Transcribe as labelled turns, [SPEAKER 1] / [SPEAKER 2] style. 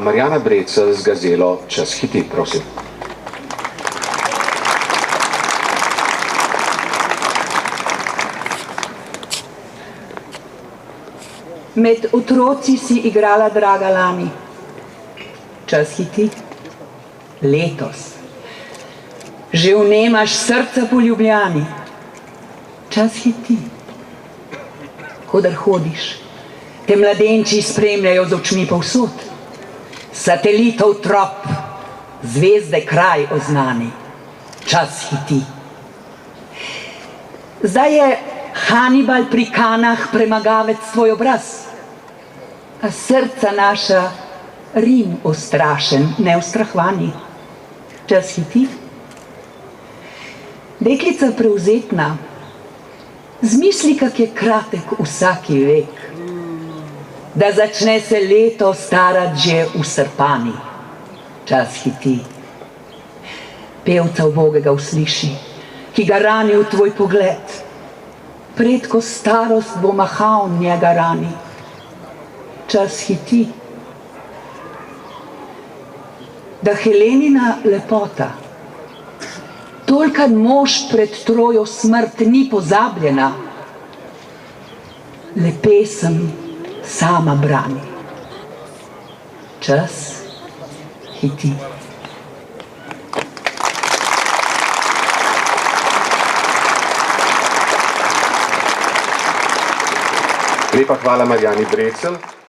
[SPEAKER 1] Marjana Brecelj z gazelo Čas hiti, prosim.
[SPEAKER 2] Med otroci si igrala draga lani. Čas hiti. Letos. Že vnemaš srca po Ljubljani. Čas hiti. Kodar hodiš, te mladenči spremljajo z očmi povsod. Satelitov trop, zvezde kraj oznani. Čas hiti. Zdaj je Hanibal pri Kanah premagavec tvoj obraz, a srca naša Rim ostrašen, neustrahvani. Čas hiti. Deklica prevzetna, zmisli, kak je kratek vsaki vek, da začne se leto starati že v Srpani. Čas hiti. Pevca ubogega usliši, ki ga rani v tvoj pogled. Predko starost bo mahal njega rani. Čas hiti. Da Helenina lepota, tolkan mož pred Trojo smrt ni pozabljena, le pesem sama brani. Čas hiti.
[SPEAKER 1] Lepa hvala Marjani Brecelj.